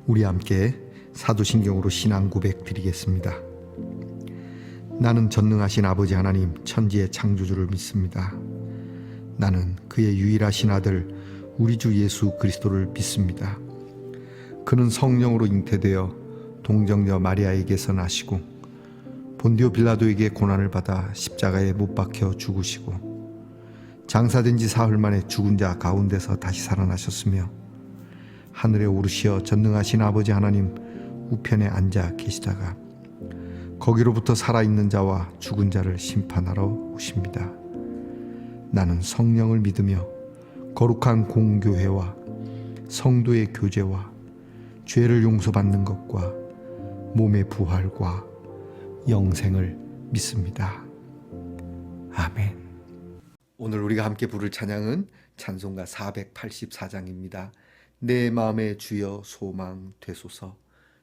우리 함께 사도신경으로 신앙 고백 드리겠습니다. 나는 전능하신 아버지 하나님 천지의 창조주를 믿습니다. 나는 그의 유일하신 아들 우리 주 예수 그리스도를 믿습니다. 그는 성령으로 잉태되어 동정녀 마리아에게서 나시고 본디오 빌라도에게 고난을 받아 십자가에 못 박혀 죽으시고 장사된 지 사흘 만에 죽은 자 가운데서 다시 살아나셨으며 하늘에 오르시어 전능하신 아버지 하나님 우편에 앉아 계시다가 거기로부터 살아있는 자와 죽은 자를 심판하러 오십니다. 나는 성령을 믿으며 거룩한 공교회와 성도의 교제와 죄를 용서받는 것과 몸의 부활과 영생을 믿습니다. 아멘. 오늘 우리가 함께 부를 찬양은 찬송가 484장입니다. 내 마음의 주여 소망 되소서.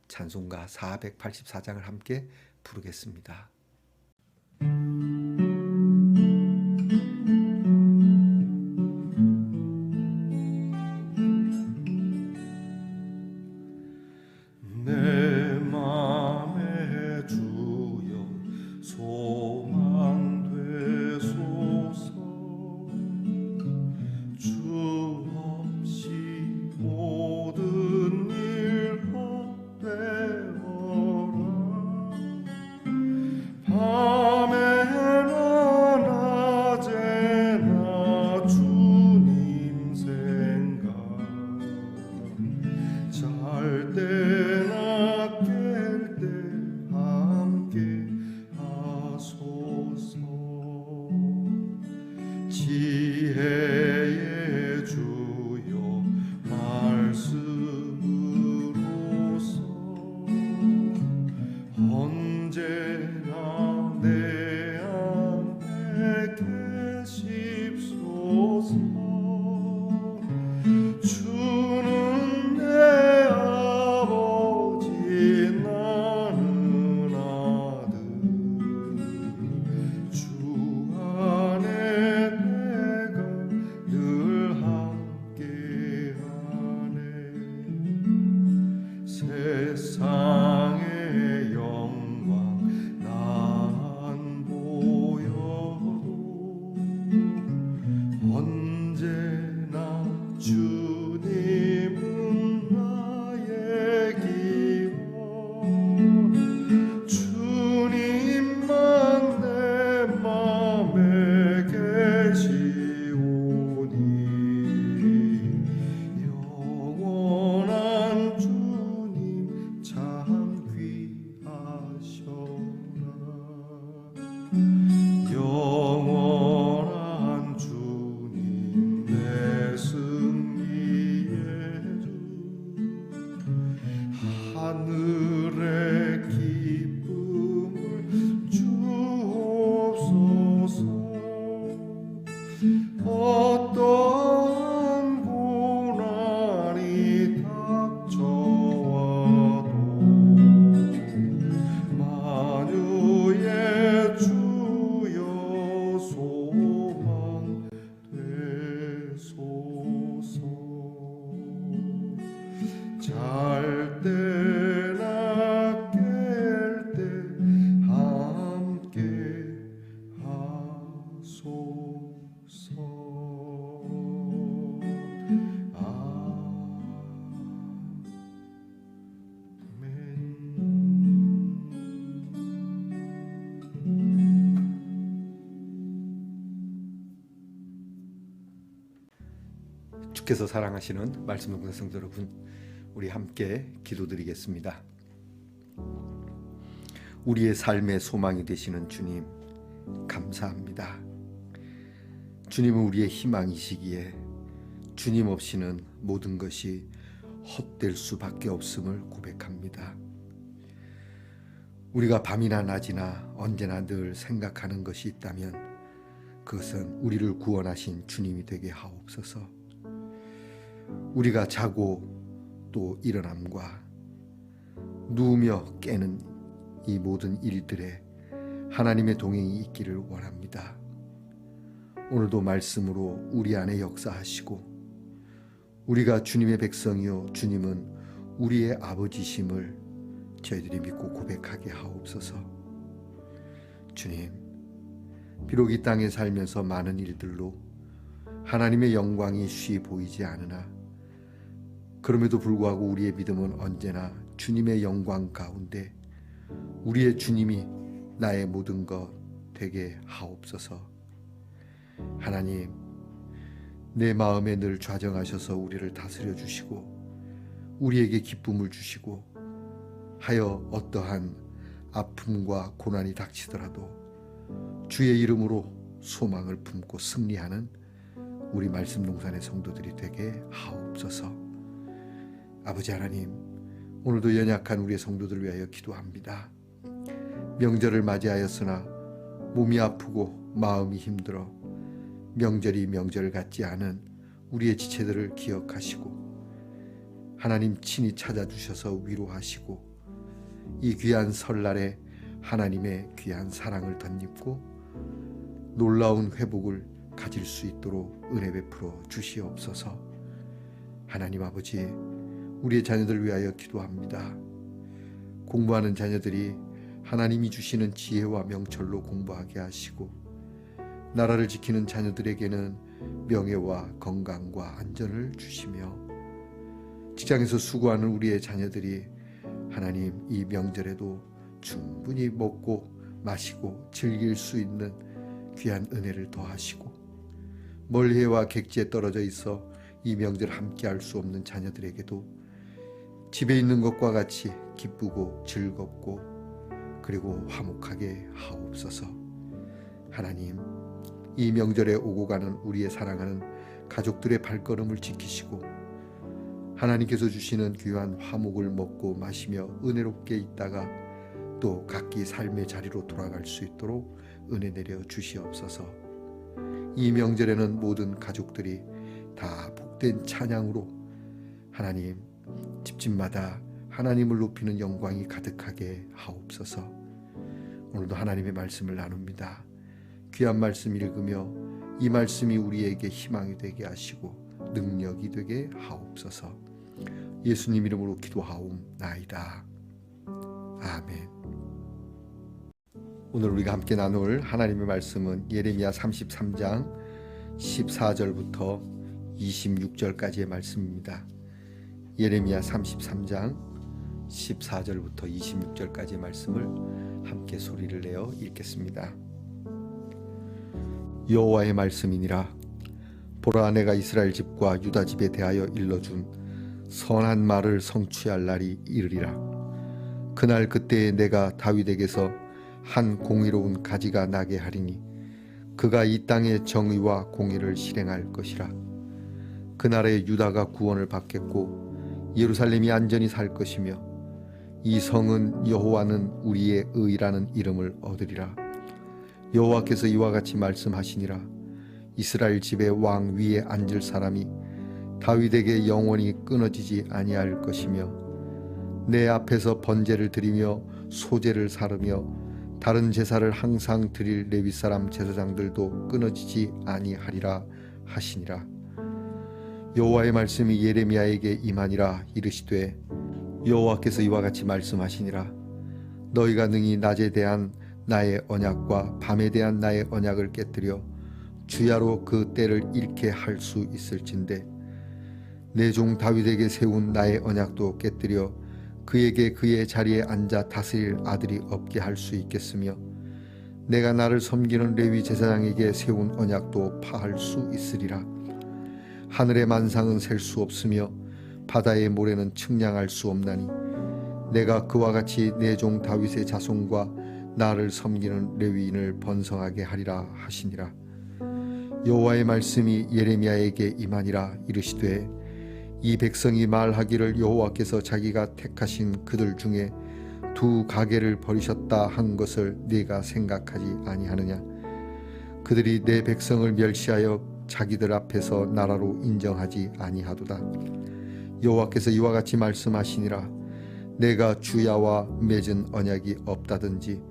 찬송가 484장을 함께 부르겠습니다. 내 마음의 주여 소망 되소서. 주 없이 모든 일 헛되어라. 밤에나 낮에나 주님 생각, 잘 때나 깰 때 함께 하소서. 지혜의 주여 말씀으로서 언제나 내 안에 계십소서. 주는 내 아버지 나는 아들, 주 안에 내가 늘 함께하네. 세상의 영광 난 보여도 언제나 주님은 나의 기원. 주님만 내 맘에 계시오니 영원한 주님 참 귀하셔라. 영원한 주님 내 승리의 주, 하늘의 기쁨을 주옵소서. 어떠한 고난이 닥쳐와도 만유의 주여 소망 되소서. 잘 때나 깰 때 함께 하소서. 주께서 사랑하시는 말씀 듣는 성도 여러분, 우리 함께 기도드리겠습니다. 우리의 삶의 소망이 되시는 주님, 감사합니다. 주님은 우리의 희망이시기에 주님 없이는 모든 것이 헛될 수밖에 없음을 고백합니다. 우리가 밤이나 낮이나 언제나 늘 생각하는 것이 있다면 그것은 우리를 구원하신 주님이 되게 하옵소서. 우리가 자고 또 일어남과 누우며 깨는 이 모든 일들에 하나님의 동행이 있기를 원합니다. 오늘도 말씀으로 우리 안에 역사하시고 우리가 주님의 백성이요 주님은 우리의 아버지심을 저희들이 믿고 고백하게 하옵소서. 주님, 비록 이 땅에 살면서 많은 일들로 하나님의 영광이 쉬 보이지 않으나 그럼에도 불구하고 우리의 믿음은 언제나 주님의 영광 가운데 우리의 주님이 나의 모든 것 되게 하옵소서. 하나님, 내 마음에 늘 좌정하셔서 우리를 다스려 주시고 우리에게 기쁨을 주시고 하여 어떠한 아픔과 고난이 닥치더라도 주의 이름으로 소망을 품고 승리하는 우리 말씀동산의 성도들이 되게 하옵소서. 아버지 하나님, 오늘도 연약한 우리의 성도들을 위하여 기도합니다. 명절을 맞이하였으나 몸이 아프고 마음이 힘들어 명절이 명절 같지 않은 우리의 지체들을 기억하시고 하나님 친히 찾아주셔서 위로하시고 이 귀한 설날에 하나님의 귀한 사랑을 덧입고 놀라운 회복을 가질 수 있도록 은혜 베풀어 주시옵소서. 하나님 아버지, 우리의 자녀들을 위하여 기도합니다. 공부하는 자녀들이 하나님이 주시는 지혜와 명철로 공부하게 하시고 나라를 지키는 자녀들에게는 명예와 건강과 안전을 주시며 직장에서 수고하는 우리의 자녀들이 하나님 이 명절에도 충분히 먹고 마시고 즐길 수 있는 귀한 은혜를 더하시고 멀리해와 객지에 떨어져 있어 이 명절 함께 할 수 없는 자녀들에게도 집에 있는 것과 같이 기쁘고 즐겁고 그리고 화목하게 하옵소서. 하나님, 이 명절에 오고 가는 우리의 사랑하는 가족들의 발걸음을 지키시고 하나님께서 주시는 귀한 화목을 먹고 마시며 은혜롭게 있다가 또 각기 삶의 자리로 돌아갈 수 있도록 은혜 내려 주시옵소서. 이 명절에는 모든 가족들이 다 복된 찬양으로 하나님 집집마다 하나님을 높이는 영광이 가득하게 하옵소서. 오늘도 하나님의 말씀을 나눕니다. 귀한 말씀 읽으며 이 말씀이 우리에게 희망이 되게 하시고 능력이 되게 하옵소서. 예수님 이름으로 기도하옵나이다. 아멘. 오늘 우리가 함께 나눌 하나님의 말씀은 예레미야 33장 14절부터 26절까지의 말씀입니다. 예레미야 33장 14절부터 26절까지의 말씀을 함께 소리를 내어 읽겠습니다. 여호와의 말씀이니라. 보라, 내가 이스라엘 집과 유다 집에 대하여 일러준 선한 말을 성취할 날이 이르리라. 그날 그때에 내가 다윗에게서 한 공의로운 가지가 나게 하리니 그가 이 땅의 정의와 공의를 실행할 것이라. 그날에 유다가 구원을 받겠고 예루살렘이 안전히 살 것이며 이 성은 여호와는 우리의 의라는 이름을 얻으리라. 여호와께서 이와 같이 말씀하시니라. 이스라엘 집의 왕 위에 앉을 사람이 다윗에게 영원히 끊어지지 아니할 것이며 내 앞에서 번제를 드리며 소제를 사르며 다른 제사를 항상 드릴 레위 사람 제사장들도 끊어지지 아니하리라 하시니라. 여호와의 말씀이 예레미야에게 임하니라. 이르시되 여호와께서 이와 같이 말씀하시니라. 너희가 능히 낮에 대한 나의 언약과 밤에 대한 나의 언약을 깨뜨려 주야로 그 때를 잃게 할 수 있을진데 내 종 다윗에게 세운 나의 언약도 깨뜨려 그에게 그의 자리에 앉아 다스릴 아들이 없게 할 수 있겠으며 내가 나를 섬기는 레위 제사장에게 세운 언약도 파할 수 있으리라. 하늘의 만상은 셀 수 없으며 바다의 모래는 측량할 수 없나니 내가 그와 같이 내 종 다윗의 자손과 나를 섬기는 레위인을 번성하게 하리라 하시니라. 여호와의 말씀이 예레미야에게 임하니라. 이르시되 이 백성이 말하기를 여호와께서 자기가 택하신 그들 중에 두 가게를 버리셨다 한 것을 네가 생각하지 아니하느냐. 그들이 내 백성을 멸시하여 자기들 앞에서 나라로 인정하지 아니하도다. 여호와께서 이와 같이 말씀하시니라. 내가 주야와 맺은 언약이 없다든지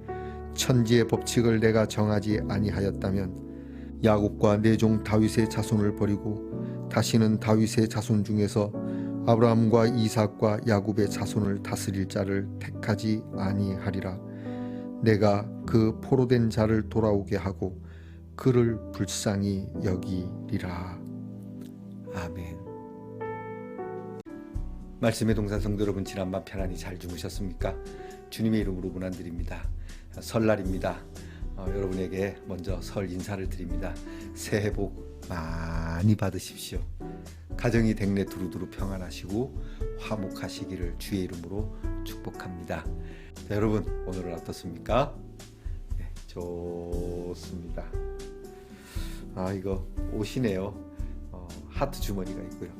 천지의 법칙을 내가 정하지 아니하였다면 야곱과 내 종 다윗의 자손을 버리고 다시는 다윗의 자손 중에서 아브라함과 이삭과 야곱의 자손을 다스릴 자를 택하지 아니하리라. 내가 그 포로된 자를 돌아오게 하고 그를 불쌍히 여기리라. 아멘. 말씀의 동산 성도 여러분, 지난밤 편안히 잘 주무셨습니까? 주님의 이름으로 문안드립니다. 설날입니다. 여러분에게 먼저 설 인사를 드립니다. 새해 복 많이 받으십시오. 가정이 댁내 두루두루 평안하시고 화목하시기를 주의 이름으로 축복합니다. 자, 여러분 오늘은 어떻습니까? 네, 좋습니다. 이거 옷이네요. 하트 주머니가 있고요.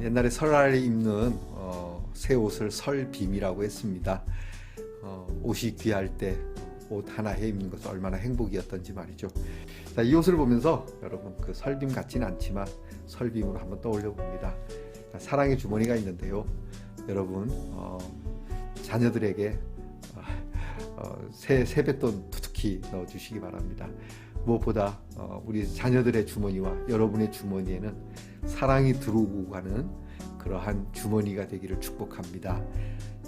옛날에 설날에 입는 새 옷을 설빔이라고 했습니다. 옷이 귀할 때 옷 하나 해 입는 것은 얼마나 행복이었던지 말이죠. 자, 이 옷을 보면서 여러분 그 설빔 같지는 않지만 설빔으로 한번 떠올려 봅니다. 사랑의 주머니가 있는데요. 여러분 자녀들에게 새 세뱃돈 두둑히 넣어주시기 바랍니다. 무엇보다 우리 자녀들의 주머니와 여러분의 주머니에는 사랑이 들어오고 가는 그러한 주머니가 되기를 축복합니다.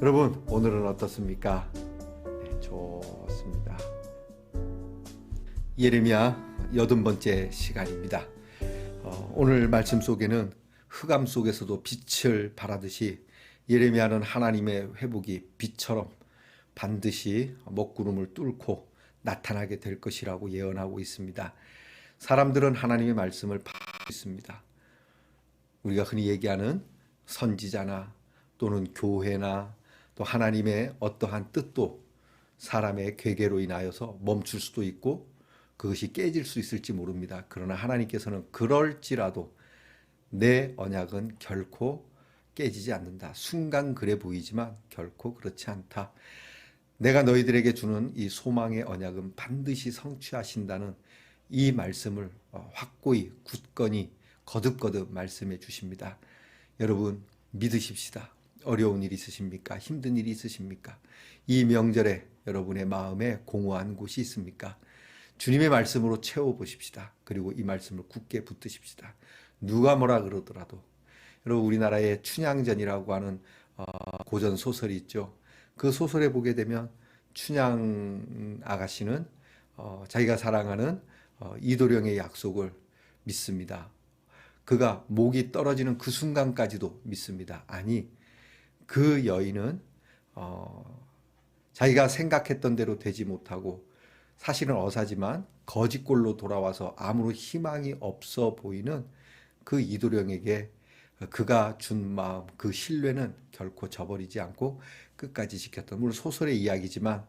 여러분 오늘은 어떻습니까? 네, 좋습니다. 예레미야 80번째 시간입니다. 오늘 말씀 속에는 흑암 속에서도 빛을 발하듯이 예레미야는 하나님의 회복이 빛처럼 반드시 먹구름을 뚫고 나타나게 될 것이라고 예언하고 있습니다. 사람들은 하나님의 말씀을 받고 있습니다. 우리가 흔히 얘기하는 선지자나 또는 교회나 또 하나님의 어떠한 뜻도 사람의 괴계로 인하여서 멈출 수도 있고 그것이 깨질 수 있을지 모릅니다. 그러나 하나님께서는 그럴지라도 내 언약은 결코 깨지지 않는다. 순간 그래 보이지만 결코 그렇지 않다. 내가 너희들에게 주는 이 소망의 언약은 반드시 성취하신다는 이 말씀을 확고히 굳건히 거듭거듭 말씀해 주십니다. 여러분 믿으십시다. 어려운 일 있으십니까? 힘든 일이 있으십니까? 이 명절에 여러분의 마음에 공허한 곳이 있습니까? 주님의 말씀으로 채워보십시다. 그리고 이 말씀을 굳게 붙드십시다. 누가 뭐라 그러더라도 여러분 우리나라의 춘향전이라고 하는 고전 소설이 있죠. 그 소설에 보게 되면 춘향 아가씨는 자기가 사랑하는 이도령의 약속을 믿습니다. 그가 목이 떨어지는 그 순간까지도 믿습니다. 아니 그 여인은 자기가 생각했던 대로 되지 못하고 사실은 어사지만 거짓골로 돌아와서 아무런 희망이 없어 보이는 그 이도령에게 그가 준 마음, 그 신뢰는 결코 저버리지 않고 끝까지 지켰던, 물론 소설의 이야기지만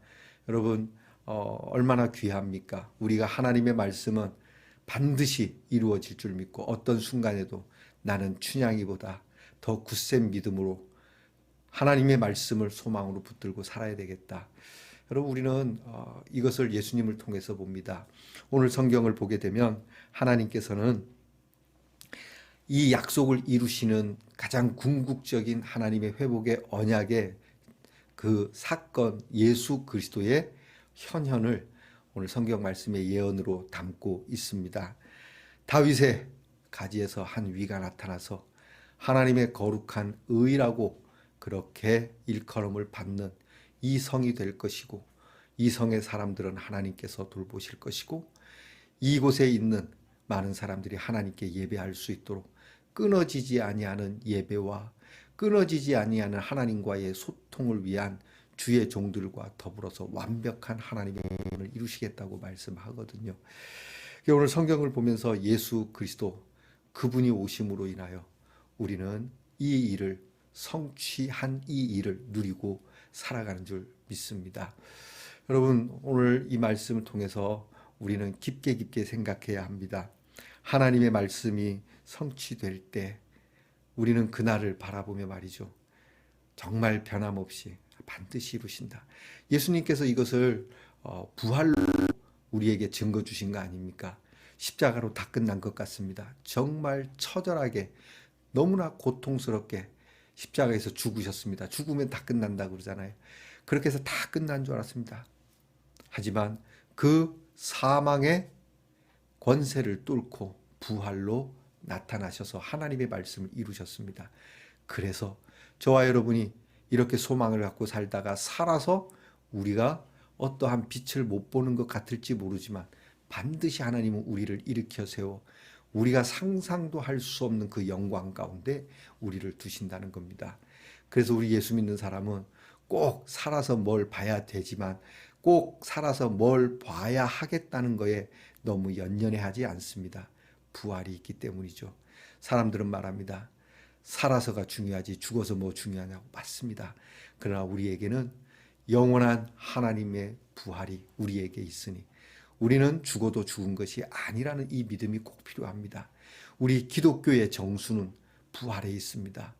여러분 얼마나 귀합니까? 우리가 하나님의 말씀은 반드시 이루어질 줄 믿고 어떤 순간에도 나는 춘향이보다 더 굳센 믿음으로 하나님의 말씀을 소망으로 붙들고 살아야 되겠다. 여러분 우리는 이것을 예수님을 통해서 봅니다. 오늘 성경을 보게 되면 하나님께서는 이 약속을 이루시는 가장 궁극적인 하나님의 회복의 언약의 그 사건 예수 그리스도의 현현을 오늘 성경 말씀의 예언으로 담고 있습니다. 다윗의 가지에서 한 위가 나타나서 하나님의 거룩한 의라고 그렇게 일컬음을 받는 이 성이 될 것이고 이 성의 사람들은 하나님께서 돌보실 것이고 이곳에 있는 많은 사람들이 하나님께 예배할 수 있도록 끊어지지 아니하는 예배와 끊어지지 아니하는 하나님과의 소통을 위한 주의 종들과 더불어서 완벽한 하나님의 일을 이루시겠다고 말씀하거든요. 오늘 성경을 보면서 예수 그리스도 그분이 오심으로 인하여 우리는 이 일을 성취한 이 일을 누리고 살아가는 줄 믿습니다. 여러분 오늘 이 말씀을 통해서 우리는 깊게 생각해야 합니다. 하나님의 말씀이 성취될 때 우리는 그날을 바라보며 말이죠. 정말 변함없이 반드시 이루신다. 예수님께서 이것을 부활로 우리에게 증거 주신 거 아닙니까? 십자가로 다 끝난 것 같습니다. 정말 처절하게 너무나 고통스럽게 십자가에서 죽으셨습니다. 죽으면 다 끝난다고 그러잖아요. 그렇게 해서 다 끝난 줄 알았습니다. 하지만 그 사망의 권세를 뚫고 부활로 나타나셔서 하나님의 말씀을 이루셨습니다. 그래서 저와 여러분이 이렇게 소망을 갖고 살다가 살아서 우리가 어떠한 빛을 못 보는 것 같을지 모르지만 반드시 하나님은 우리를 일으켜 세워 우리가 상상도 할 수 없는 그 영광 가운데 우리를 두신다는 겁니다. 그래서 우리 예수 믿는 사람은 꼭 살아서 뭘 봐야 되지만 꼭 살아서 뭘 봐야 하겠다는 거에 너무 연연해하지 않습니다. 부활이 있기 때문이죠. 사람들은 말합니다. 살아서가 중요하지 죽어서 뭐 중요하냐고. 맞습니다. 그러나 우리에게는 영원한 하나님의 부활이 우리에게 있으니 우리는 죽어도 죽은 것이 아니라는 이 믿음이 꼭 필요합니다. 우리 기독교의 정수는 부활에 있습니다.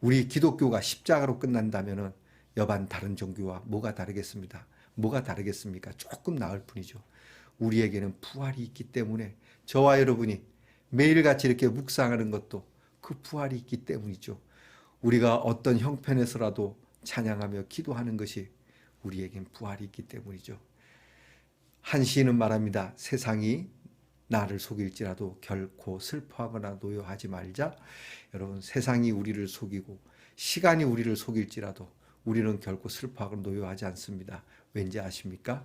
우리 기독교가 십자가로 끝난다면 여반 다른 종교와 뭐가 다르겠습니다. 뭐가 다르겠습니까? 조금 나을 뿐이죠. 우리에게는 부활이 있기 때문에 저와 여러분이 매일같이 이렇게 묵상하는 것도 그 부활이 있기 때문이죠. 우리가 어떤 형편에서라도 찬양하며 기도하는 것이 우리에겐 부활이 있기 때문이죠. 한 시인은 말합니다. 세상이 나를 속일지라도 결코 슬퍼하거나 노여하지 말자. 여러분, 세상이 우리를 속이고 시간이 우리를 속일지라도 우리는 결코 슬퍼하거나 노여하지 않습니다. 왠지 아십니까?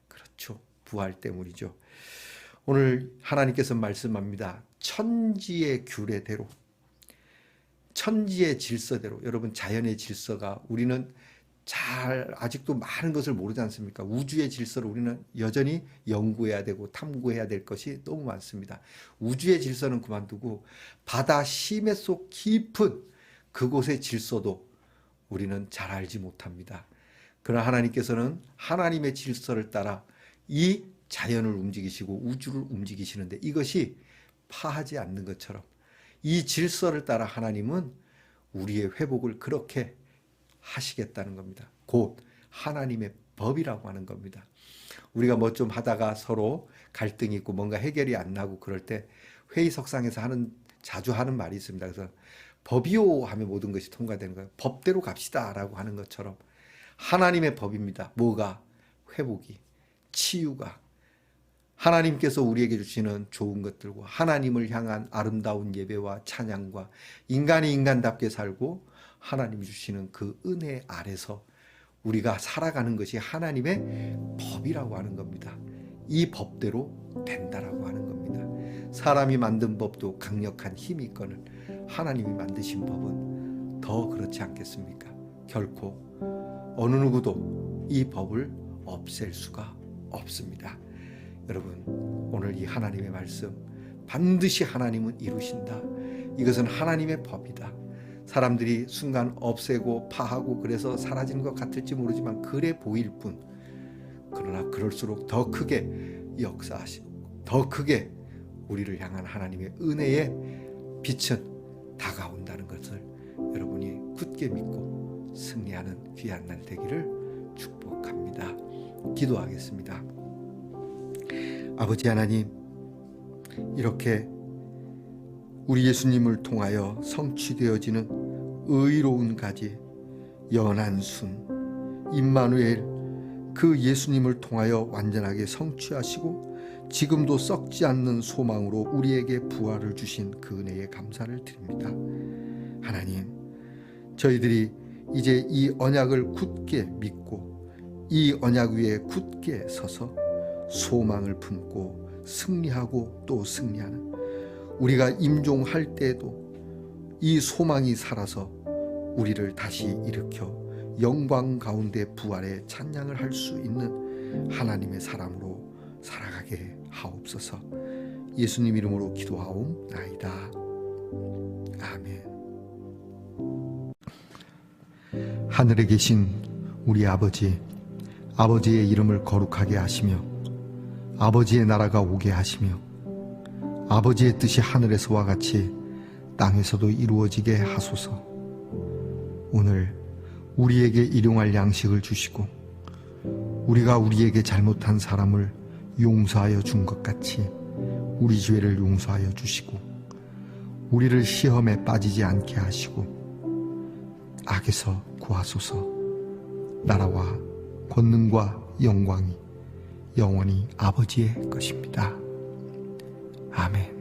그렇죠. 부활 때문이죠. 오늘 하나님께서 말씀합니다. 천지의 규례대로, 천지의 질서대로. 여러분, 자연의 질서가 우리는 아직도 많은 것을 모르지 않습니까? 우주의 질서를 우리는 여전히 연구해야 되고 탐구해야 될 것이 너무 많습니다. 우주의 질서는 그만두고 바다 심해 속 깊은 그곳의 질서도 우리는 잘 알지 못합니다. 그러나 하나님께서는 하나님의 질서를 따라 이 자연을 움직이시고 우주를 움직이시는데 이것이 파하지 않는 것처럼 이 질서를 따라 하나님은 우리의 회복을 그렇게 하시겠다는 겁니다. 곧 하나님의 법이라고 하는 겁니다. 우리가 뭐 좀 하다가 서로 갈등이 있고 뭔가 해결이 안 나고 그럴 때 회의석상에서 자주 하는 말이 있습니다. 그래서 법이요 하면 모든 것이 통과되는 거예요. 법대로 갑시다라고 하는 것처럼 하나님의 법입니다. 뭐가? 회복이, 치유가. 하나님께서 우리에게 주시는 좋은 것들과 하나님을 향한 아름다운 예배와 찬양과 인간이 인간답게 살고 하나님이 주시는 그 은혜 아래서 우리가 살아가는 것이 하나님의 법이라고 하는 겁니다. 이 법대로 된다라고 하는 겁니다. 사람이 만든 법도 강력한 힘이 있거늘 하나님이 만드신 법은 더 그렇지 않겠습니까? 결코 어느 누구도 이 법을 없앨 수가 없습니다. 여러분, 오늘 이 하나님의 말씀 반드시 하나님은 이루신다. 이것은 하나님의 법이다. 사람들이 순간 없애고 파하고 그래서 사라지는 것 같을지 모르지만 그래 보일 뿐, 그러나 그럴수록 더 크게 역사하시고 더 크게 우리를 향한 하나님의 은혜의 빛은 다가온다는 것을 여러분이 굳게 믿고 승리하는 귀한 날 되기를 축복합니다. 기도하겠습니다. 아버지 하나님, 이렇게 우리 예수님을 통하여 성취되어지는 의로운 가지, 연한 순, 임마누엘, 그 예수님을 통하여 완전하게 성취하시고 지금도 썩지 않는 소망으로 우리에게 부활을 주신 그 은혜에 감사를 드립니다. 하나님, 저희들이 이제 이 언약을 굳게 믿고 이 언약 위에 굳게 서서 소망을 품고 승리하고 또 승리하는, 우리가 임종할 때에도 이 소망이 살아서 우리를 다시 일으켜 영광 가운데 부활의 찬양을 할 수 있는 하나님의 사람으로 살아가게 하옵소서. 예수님 이름으로 기도하옵나이다. 아멘. 하늘에 계신 우리 아버지, 아버지의 이름을 거룩하게 하시며 아버지의 나라가 오게 하시며 아버지의 뜻이 하늘에서와 같이 땅에서도 이루어지게 하소서. 오늘 우리에게 일용할 양식을 주시고 우리가 우리에게 잘못한 사람을 용서하여 준 것 같이 우리 죄를 용서하여 주시고 우리를 시험에 빠지지 않게 하시고 악에서 구하소서. 나라와 권능과 영광이 영원히 아버지의 것입니다. 아멘.